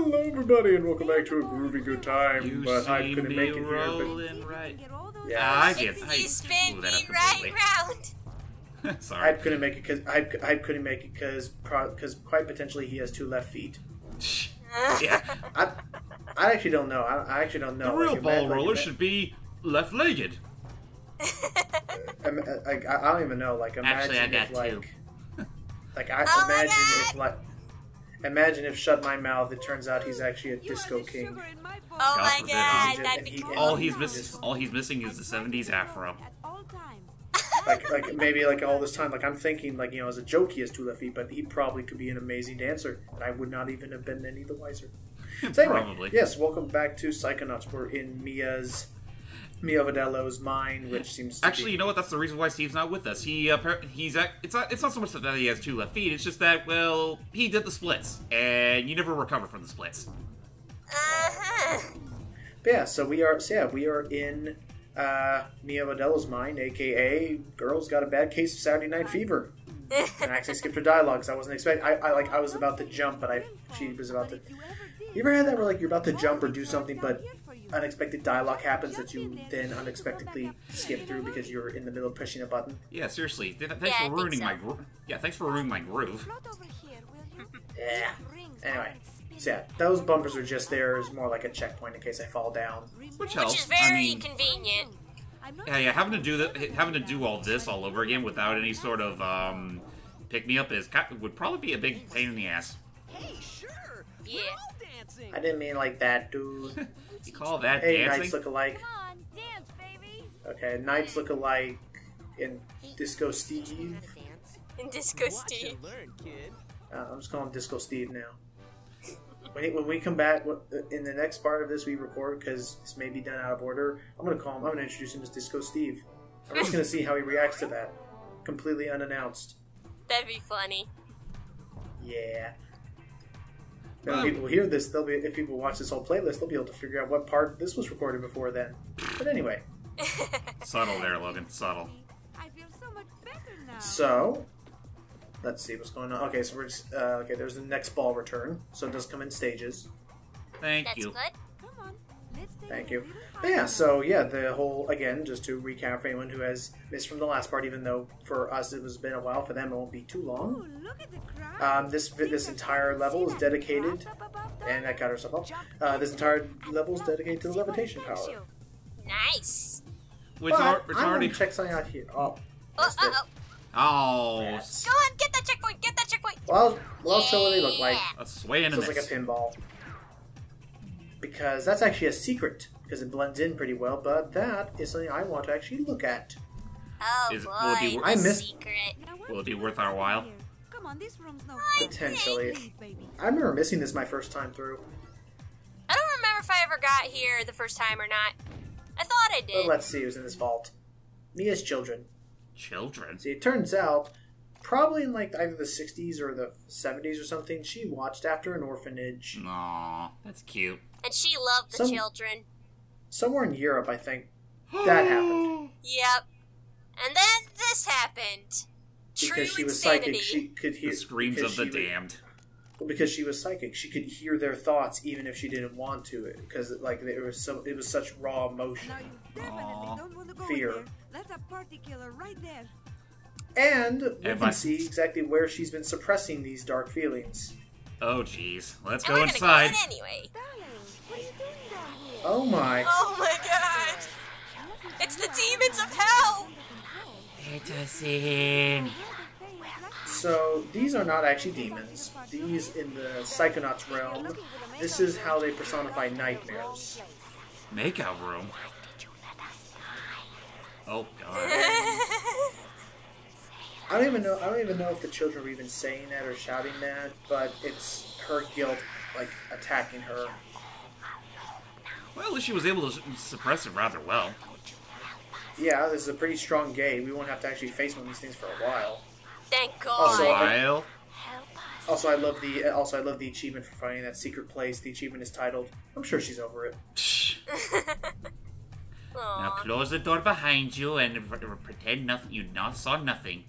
Hello, everybody, and welcome back to a groovy good time. But I couldn't make it here. Rolling right. Yeah, I get. You spin that me up right completely. round. Sorry. I couldn't make it because quite potentially he has 2 left feet. Yeah. I actually don't know. I actually don't know. The real Like, ball roller should be left-legged. I don't even know. Like, imagine Actually, I got if like, 2. like Oh my imagine God. if like, imagine if Shut My Mouth. It turns out he's actually a disco king. Oh my forbid, god, that'd and be he- cool. All he's missing is the 70s afro. Like maybe like all this time, like I'm thinking like, as a joke he has 2 left feet, but he probably could be an amazing dancer, and I would not even have been any the wiser. So anyway, Probably. yes, welcome back to Psychonauts. We're in Mia Vodello's mind, which seems to Actually, you know what? That's the reason why Steve's not with us. It's not so much that he has 2 left feet. It's just that, well, he did the splits, and you never recover from the splits. But yeah, so we are in Mia Vodello's mind, aka girl's got a bad case of Saturday Night Fever. And I actually skipped her dialogue because I wasn't expecting. I was about to jump, but she was about to. You ever had that where like you're about to jump or do something, but unexpected dialogue happens that you then unexpectedly skip through because you're in the middle of pushing a button? Yeah, seriously. Thanks Yeah, I for think ruining so. my groove. Yeah, thanks for ruining my groove. Yeah. Anyway, so yeah, those bumpers are just there as more like a checkpoint in case I fall down. Which helps. Which is very I mean, convenient. yeah, having to do all this all over again without any sort of pick me up would probably be a big pain in the ass. Yeah. I didn't mean like that, dude. You call that Hey, dancing? Knights look alike. Okay, Knights look alike in Disco Steve. And Disco Steve. I'm just calling him Disco Steve now. When we come back in the next part of this we record, because this may be done out of order, I'm gonna introduce him as Disco Steve. I'm just gonna see how he reacts to that, completely unannounced. That'd be funny. Yeah. Now, when people hear this, if people watch this whole playlist, they'll be able to figure out what part this was recorded before then. But anyway, Subtle there, Logan. Subtle. so let's see what's going on. Okay, so we're just okay. There's the next ball return, so it does come in stages. Thank That's you. good. Thank you. But yeah, so yeah, the whole, again, just to recap for anyone who has missed from the last part, even though for us it was been a while, for them it won't be too long. This entire level is dedicated, and I cut herself off. This entire level is dedicated to the levitation power. Nice. Which But it's I'm already. gonna check something out here. Oh, Oh, missed it. Oh, Yes. Go on, get that checkpoint, get that checkpoint. Well, I'll show what they look like. Yeah. a sway and a So it's like miss. a pinball. Because that's actually a secret, because it blends in pretty well, but that is something I want to actually look at. Oh Will it boy, be the I missed- secret. Will it be worth our while? Potentially. I remember missing this my first time through. I don't remember if I ever got here the first time or not. I thought I But did. let's see who's in this vault. Mia's children. Children. See, it turns out, probably in like either the 60s or the 70s or something, she watched after an orphanage. Aw, that's cute. And she loved the Some- children. Somewhere in Europe, I think. That happened. Yep. And then this happened. True Because she was insanity. psychic, she could hear The screams because of the she- damned. Well, because she was psychic, she could hear their thoughts even if she didn't want to. Because like it was such raw emotion. Now you definitely don't want to go Fear. in there. That's a party killer right there. And we If can I- see exactly where she's been suppressing these dark feelings. Oh, jeez. Let's And go we're gonna inside. go in anyway. Darling, what are you doing down here? Oh my! Oh my god! It's the demons of hell! It's a sin. So these are not actually demons. These in the Psychonauts realm. This is how they personify nightmares. Makeout room. Oh god. I don't even know if the children were even saying that or shouting that, but it's her guilt, like, attacking her. Well, at least she was able to suppress it rather well. Yeah, this is a pretty strong gay. We won't have to actually face one of these things for a while. Thank God. Also, While. Also, I love the achievement for finding that secret place. The achievement is titled. I'm sure she's over it. Now Aw. close the door behind you and pretend nothing. You not saw nothing.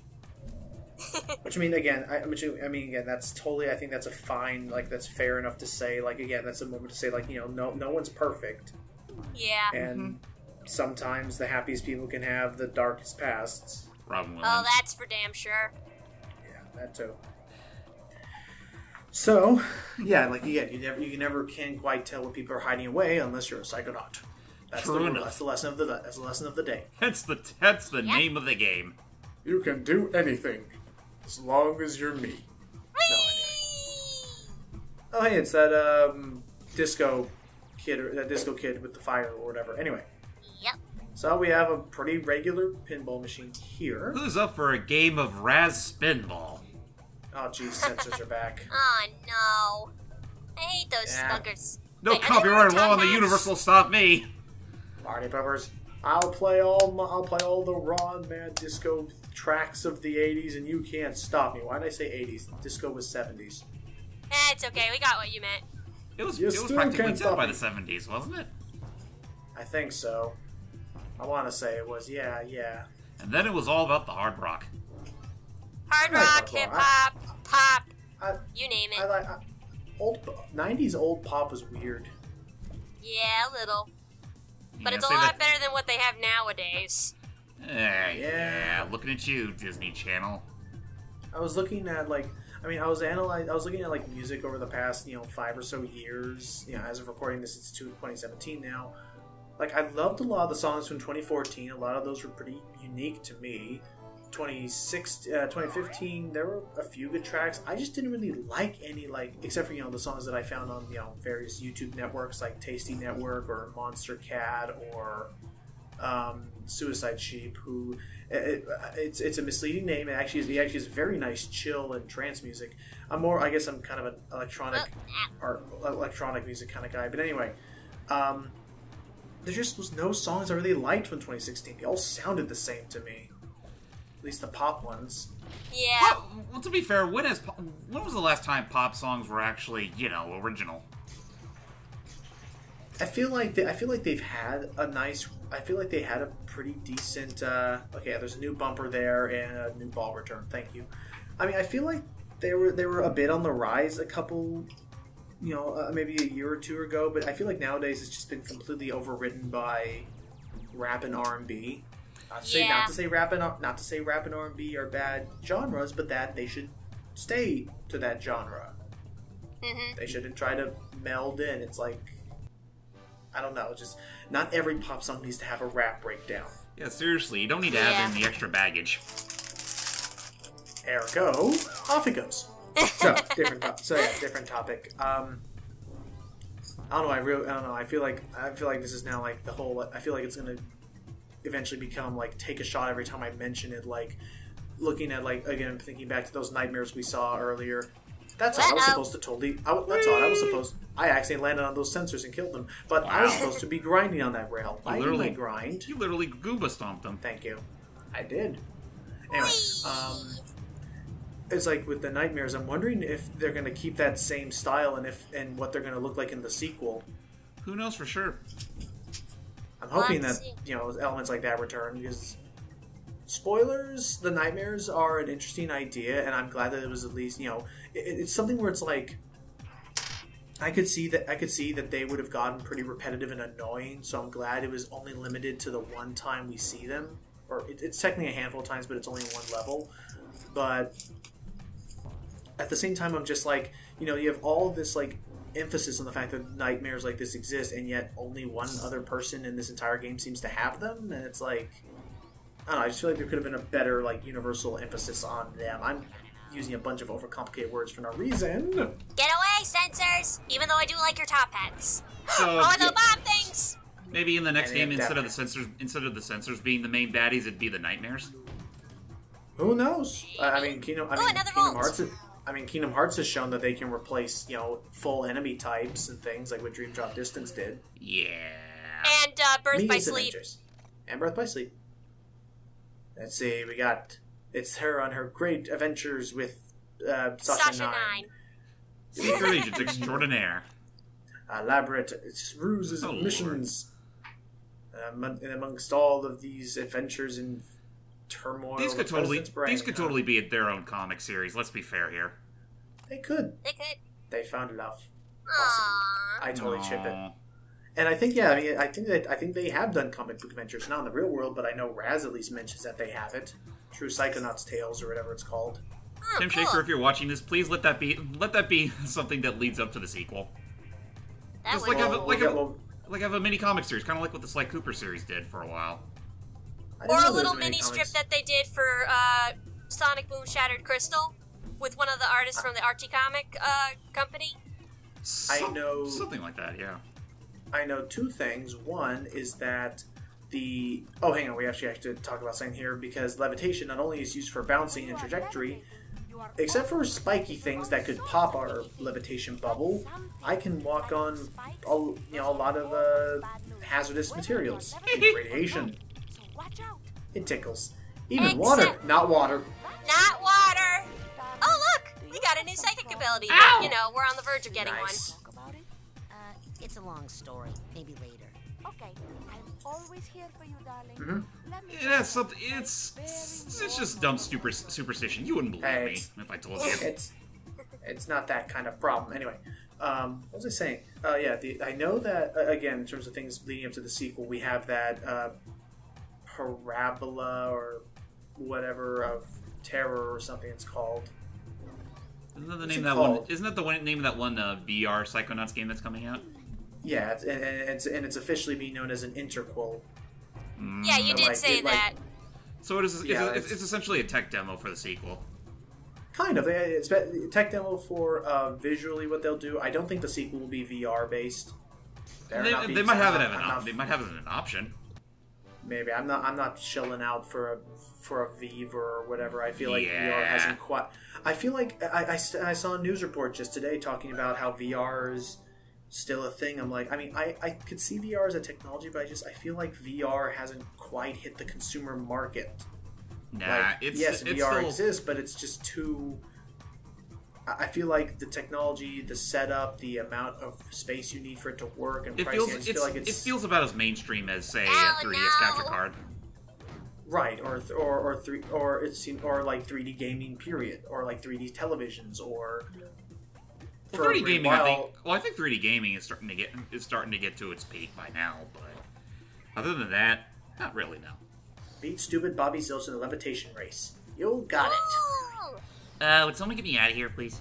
Which I mean, again, again, that's totally. I think that's a fine, like that's fair enough to say. Like again, that's a moment to say, like no one's perfect, Yeah. and sometimes the happiest people can have the darkest pasts. Robin Williams. Oh, that's for damn sure. Yeah, that too. So, yeah, like again, you never can quite tell what people are hiding away unless you're a psychonaut. That's True enough. That's the lesson of the day. That's the name of the game. You can do anything as long as you're me. No, anyway. Oh, hey, it's that disco kid with the fire or whatever. Anyway, Yep. so we have a pretty regular pinball machine here. Who's up for a game of Raz Spinball? Oh, geez, sensors are back. Oh no. I hate those Yeah. sluggers. No Wait, are they copyright law in the Psychonauts? universe will stop me. Party Peppers. I'll play all the raw and mad disco tracks of the 80s, and you can't stop me. Why did I say 80s? Disco was 70s. It's okay. We got what you meant. It was You it was still practically can't dead stop by me. the 70s, wasn't it? I think so. I want to say it was. Yeah. And then it was all about the hard rock. Hard I like rock, hard rock. hip hop, pop, I you name it. like old 90s old pop was weird. Yeah, a little. But Yeah, it's a say lot that- better than what they have nowadays. Yeah, looking at you, Disney Channel. I was looking at I was looking at like music over the past 5 or so years. As of recording this, it's 2017 now. Like I loved a lot of the songs from 2014. A lot of those were pretty unique to me. 2015, there were a few good tracks. I just didn't really like any, except for the songs that I found on various YouTube networks like Tasty Network or Monster Cat or Suicide Sheep. Who it's a misleading name. It actually is very nice, chill and trance music. I'm kind of an electronic music kind of guy. But anyway, there just was no songs I really liked from 2016. They all sounded the same to me. At least the pop ones. Yeah. Well, to be fair, when was the last time pop songs were actually, original? I feel like they've had a nice. I feel like they had a pretty decent. Okay, there's a new bumper there and a new ball return. Thank you. I mean, I feel like they were a bit on the rise a couple, maybe a year or two ago. But I feel like nowadays it's just been completely overridden by rap and R&B. Not to say rap and R&B are bad genres, but that they should stay to that genre. Mm-hmm. They shouldn't try to meld in. It's like, I don't know, just not every pop song needs to have a rap breakdown. Yeah, seriously, you don't need to add in the extra baggage. Ergo, off it goes. So different topic. I don't know. I don't know. I feel like this is now like the whole. I feel like it's gonna eventually become like take a shot every time I mention it. Like looking at again thinking back to those nightmares we saw earlier. That's how I was supposed to totally. That's all I was supposed. I accidentally landed on those sensors and killed them. But I was supposed to be grinding on that rail. I did my grind. You literally gooba stomped them. Thank you. I did. Anyway, it's like with the nightmares. I'm wondering if they're going to keep that same style and what they're going to look like in the sequel. Who knows for sure? I'm hoping that elements like that return because. Spoilers, the nightmares are an interesting idea, and I'm glad that it was at least, it's something where it's like, I could see that they would have gotten pretty repetitive and annoying, so I'm glad it was only limited to the one time we see them, or it's technically a handful of times, but it's only one level, but at the same time, I'm just like, you have all this, emphasis on the fact that nightmares like this exist, and yet only one other person in this entire game seems to have them, and it's like, I don't know, I just feel like there could have been a better, universal emphasis on them. I'm using a bunch of overcomplicated words for no reason. Get away, sensors! Even though I do like your top hats. So, The bomb things! maybe in the next game, Yeah, instead of the sensors being the main baddies, it'd be the nightmares. Who knows? Kingdom Hearts. Kingdom Hearts has shown that they can replace, full enemy types and things like what Dream Drop Distance did. Yeah. And Birth by Mia's Sleep. Adventures. And Birth by Sleep. Let's see, it's her on her great adventures with Sasha 9. Secret agent extraordinaire. Elaborate ruses and missions. And amongst all of these adventures and turmoil. These of could the totally president's brain. these could totally be their own comic series. Let's be fair here. They could. They could. They found love. Aww. I totally chip it. Aw. And I think, yeah, I mean, I think they have done comic book adventures, not in the real world, but I know Raz at least mentions that they have it. True Psychonauts Tales or whatever it's called. Oh, Tim cool. Schafer, if you're watching this, please let that be something that leads up to the sequel. That Just would like have a mini comic series, kind of like what the Sly Cooper series did for a while. I didn't or know a there was little many mini strip comics. that they did for Sonic Boom Shattered Crystal with one of the artists from the Archie comic company. I know- something like that. Yeah. I know two things. One is that the... Oh, hang on. We actually have to talk about something here because levitation not only is used for bouncing and trajectory, except for spiky things that could pop our levitation bubble, I can walk on a lot of hazardous materials. Even radiation. It tickles. Even water. Not water. Not water. Oh, look! We got a new psychic ability. Ow! But, you know, we're on the verge of getting Nice. Talk about it? It's a long story. Maybe later. Okay, I'm always here for you, darling. Mm-hmm. Let me Yeah, something. It's just dumb superstition. You wouldn't believe Hey, me if I told you. It's not that kind of problem. Anyway, what was I saying? Yeah, I know that, again, in terms of things leading up to the sequel, we have that parabola or whatever of terror or something it's called. Isn't that the What's name it of that one? called? Isn't that the name of that one VR Psychonauts game that's coming out? Yeah, it's officially being known as an interquel. Yeah, you Mm, did like- say it, like- that. So it's Yeah, it's essentially a tech demo for the sequel. Kind of. It's a tech demo for visually what they'll do. I don't think the sequel will be VR based. They might have it as an option. Maybe I'm not shelling out for a Vive or whatever. I feel like VR Yeah. hasn't quite. I feel like I saw a news report just today talking about how VR is still a thing. I'm like, I mean, I could see VR as a technology, but I feel like VR hasn't quite hit the consumer market. Nah, Like, it's yes, it's VR still, exists, but it's just too. I feel like the technology, the setup, the amount of space you need for it to work, and It pricing. feels I just feel like it feels about as mainstream as say a Oh, 3DS capture no. card. right, or like 3D gaming, period, or like 3D televisions, or. Well, 3D gaming, I think 3D gaming is starting to get to its peak by now. But other than that, not really. No. Beat stupid Bobby Zilch in the levitation race. You got it. Oh, Would someone get me out of here, please?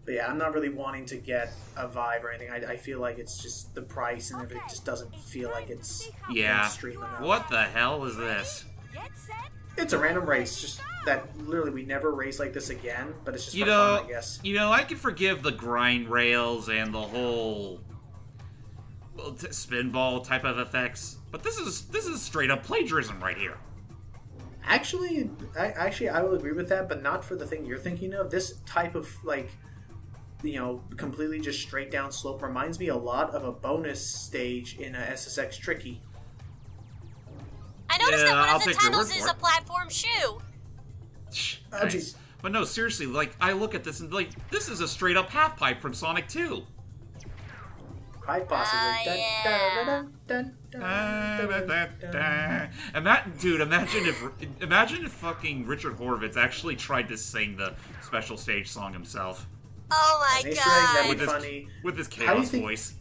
But yeah, I'm not really wanting to get a Vive or anything. I feel like it's just the price and everything just doesn't feel like it's Yeah. mainstream enough. What the hell is this? get set. It's a random race, just that literally we never race like this again, but it's just You for know, fun, I guess. I can forgive the grind rails and the whole spinball type of effects, but this is straight up plagiarism right here. Actually, I will agree with that, but not for the thing you're thinking of. This type of, like, completely just straight down slope reminds me a lot of a bonus stage in a SSX Tricky. I noticed Yeah, that one I'll of the take your word tunnels for is it. a platform shoe. Oh, Nice. jeez. But no, seriously, like, I look at this and, like, this is a straight up half pipe from Sonic 2. Quite possibly. yeah. Imagine if fucking Richard Horvitz actually tried to sing the special stage song himself Oh my An Easter egg, that'd with be his funny. with his How do you chaos think- voice.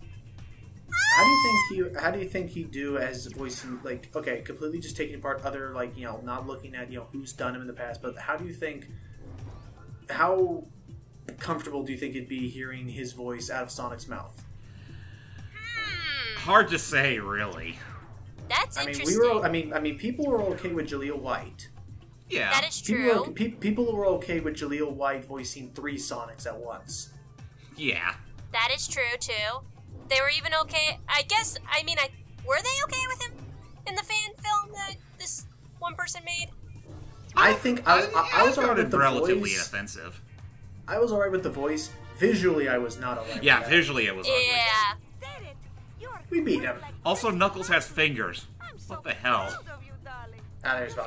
How do you think he'd do as voicing, like, okay, completely just taking apart other, like, not looking at, who's done him in the past, but how comfortable do you think it'd be hearing his voice out of Sonic's mouth? Hard to say, really. That's I mean, interesting. people were okay with Jaleel White. Yeah. That is People true. people were okay with Jaleel White voicing 3 Sonics at once. Yeah. That is true too. They were even okay. Were they okay with him in the fan film that this one person made? I think I was found alright it with the relatively voice. inoffensive. I was alright with the voice. Visually, I was not alright. Yeah, with that. visually it was ugly. Yeah. Did it. You are We beat him. Also, Knuckles has fingers. I'm so What the hell? proud of you, darling. Ah, there's about.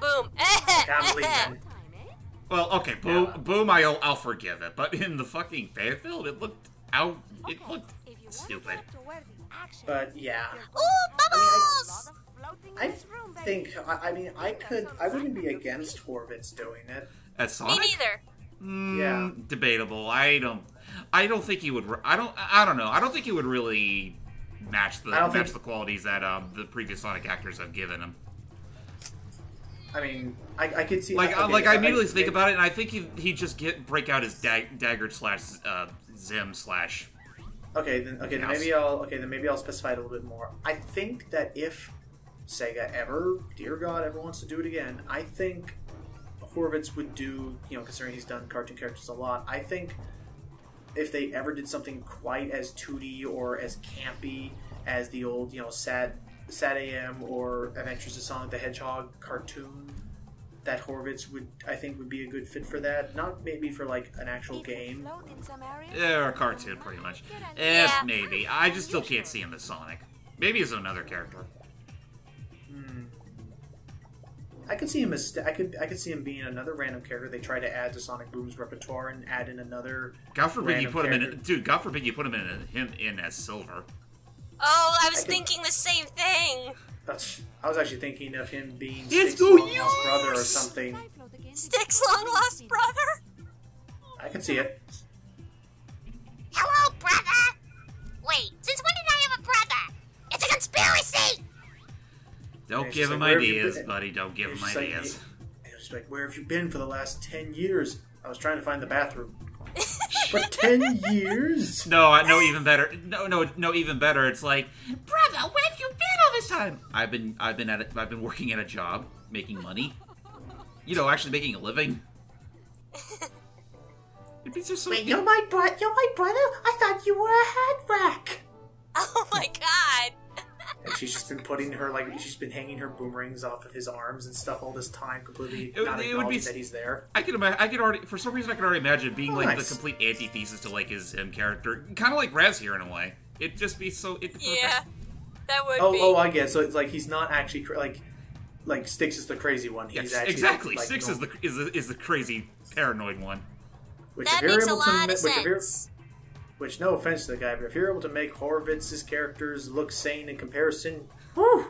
Boom. Can't believe it. Time, eh? Well, okay, boom, I'll forgive it, but in the fucking fan film, it looked If you want stupid. to wear the action, But yeah, Ooh, bubbles! floating in I this room, baby. think, I mean, I wouldn't be against Horvitz doing it. As Sonic? Me neither. Yeah. Debatable. I don't think he would. I don't know. I don't think he would really match the qualities that the previous Sonic actors have given him. I mean, I could see... I immediately think about it, and I think he'd just break out his dagger slash Zim slash... Then maybe I'll specify it a little bit more. I think that if Sega ever, dear God, ever wants to do it again, I think Horvitz would do, considering he's done cartoon characters a lot, I think if they ever did something quite as 2D or as campy as the old, Sad AM or Adventures of Sonic the Hedgehog cartoon, that Horvitz would be a good fit for that. Not maybe for like an actual game. Or a cartoon, pretty much. Yeah. Maybe. I just still can't see him as Sonic. Maybe as another character. I could see him as I could see him being another random character they try to add to Sonic Boom's repertoire and add in another. God forbid you put character. him in. Dude, God forbid you put him in as Silver. Oh, I was thinking the same thing. I was actually thinking of him being It's Sticks' long-lost brother or something. Sticks' long-lost brother? I can see it. Hello, brother! Wait, since when did I have a brother? It's a conspiracy! Don't And give she's him like, "Where have you ideas, been?" buddy. Don't give him She's like, ideas. and she's like, "Where have you been for the last 10 years? I was trying to find the bathroom." For 10 years? No, even better. No, even better. It's like, brother, where have you been all this time? I've been working at a job, making money. Actually making a living. It'd be just so. Wait, you're my brother? I thought you were a hat rack. Oh my god. And she's just been she's been hanging her boomerangs off of his arms and stuff all this time, completely It not would be- acknowledging that he's there. I could already, for some reason, I could already imagine being like Nice. the complete antithesis to like his character, kind of like Raz here in a way. It'd just be so. Yeah. That would be. Oh, I get it. So it's like he's not actually like Styx is the crazy one. He's Yes, actually exactly. like, Six is the crazy paranoid one. Which That if you're makes a able to lot of which if you're- sense. Which, no offense to the guy, but if you're able to make Horvitz's characters look sane in comparison, whew.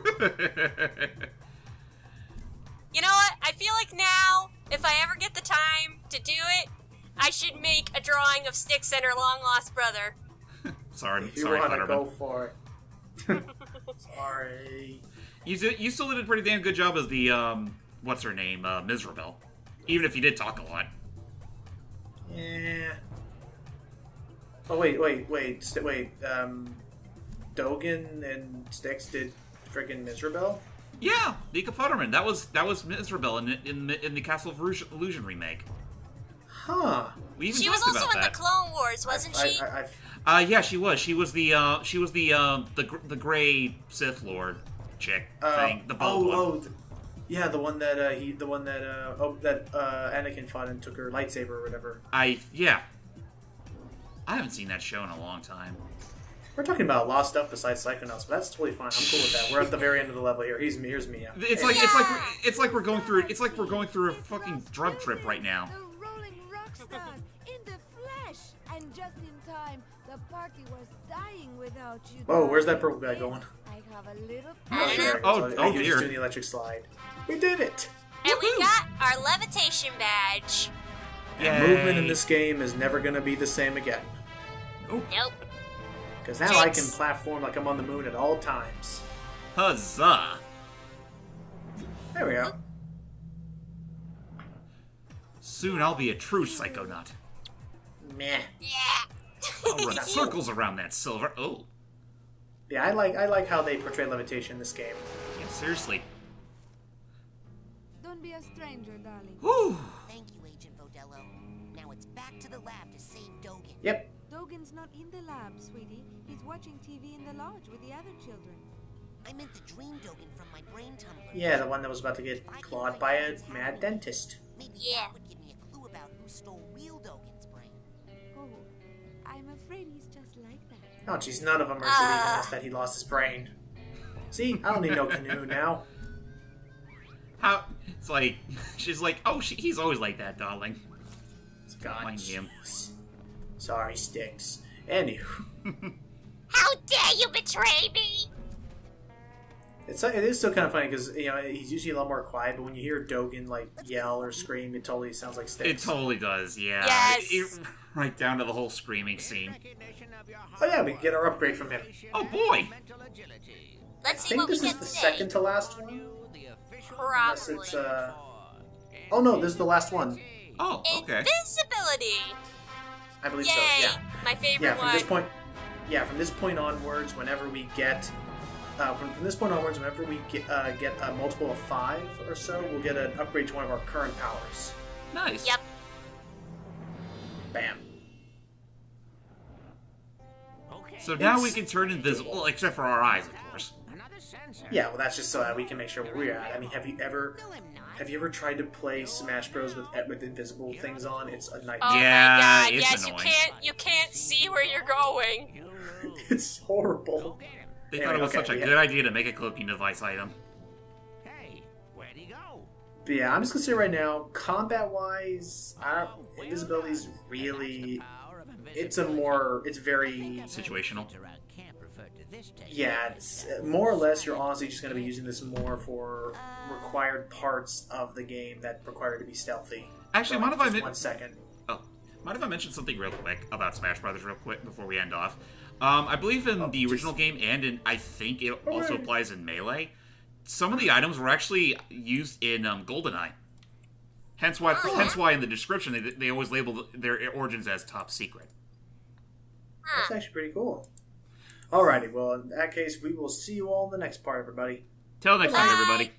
You know what? I feel like now, if I ever get the time to do it, I should make a drawing of Styx and her long-lost brother. If you sorry, want to Futterman. go for it. Sorry. You still did a pretty damn good job as the what's her name, Miserable. Even if you did talk a lot. Yeah. Oh wait. Dogan and Styx did friggin' Miserable? Yeah, Nika Futterman. That was Miserable in the Castle of Illusion remake. Huh. We even She was talked also about in that. the Clone Wars, wasn't she? Yeah, she was. She was the gray Sith Lord chick thing. The bald one. Yeah, the one that Anakin fought and took her lightsaber or whatever. Yeah. I haven't seen that show in a long time. We're talking about a lot of stuff besides Psychonauts, but that's totally fine. I'm cool with that. We're at the very end of the level here. Here's Mia. It's like we're going through a fucking drug trip right now. The rolling rock star in the flesh. And just in time, the party was dying without you. Whoa, where's that darling. purple guy going? I have a little There it Oh, goes. oh, He was dear. just doing the electric slide. We did it! And we got our levitation badge. And movement in this game is never going to be the same again. Nope. Because now I can Jinx. platform like I'm on the moon at all times. Huzzah! There we go. Soon I'll be a true Psychonaut. Meh. Yeah. I'll run circles around that silver. Oh, Yeah, I like how they portray levitation in this game. yeah, seriously. Don't be a stranger, darling. Whew. Thank you, Agent Vodello. Now it's back to the lab to save Dogan. Yep. Dogan's not in the lab, sweetie. He's watching TV in the lodge with the other children. I meant the dream Dogan from my brain tumbler. Yeah, the one that was about to get clawed by a mad dentist. Maybe Yeah. that would give me a clue about who stole real Dogan's brain. Oh, I'm afraid he's just like that. Oh, jeez, none of them are believing us that he lost his brain. See, I don't need no canoe now. How? It's like she's like, oh, he's always like that, darling. God, Mind him. jeez. Sorry, Styx. Anywho. How dare you betray me? It is still kind of funny because he's usually a lot more quiet, but when you hear Dogan like yell or scream, it totally sounds like Sticks. It totally does, yeah. Yes. Right down to the whole screaming scene. Oh yeah, we get our upgrade from him. Oh boy! Let's I see think what we this is get the today. second to last one. Unless Probably. it's Oh no, this is the last one. Oh, okay. Invisibility. I believe Yay! so. Yeah. My favorite Yeah. From one. this point. Yeah, from this point onwards, whenever we get. From this point onwards, whenever we get a multiple of 5 or so, we'll get an upgrade to one of our current powers. Nice. Yep. Bam. So now we can turn invisible, except for our eyes, of course. Yeah, well, that's just so that we can make sure where we're at. I mean, have you ever tried to play Smash Bros with invisible things on? It's a nightmare. Oh Yeah, my god! it's Yes, annoying. you can't see where you're going. It's horrible. They thought it was such a good idea to make a cloaking device item. But yeah, I'm just gonna say right now, combat-wise, invisibility's really. It's very. Situational. Yeah, it's more or less. You're honestly just gonna be using this more for required parts of the game that require you to be stealthy. Actually, mind if just I 1 second. mind if I mention something real quick about Smash Brothers real quick before we end off? I believe in the original game, and I think it also applies in Melee, some of the items were actually used in GoldenEye. Hence why in the description they always label their origins as top secret. That's actually pretty cool. Alrighty, well, in that case, we will see you all in the next part, everybody. Till next time, everybody.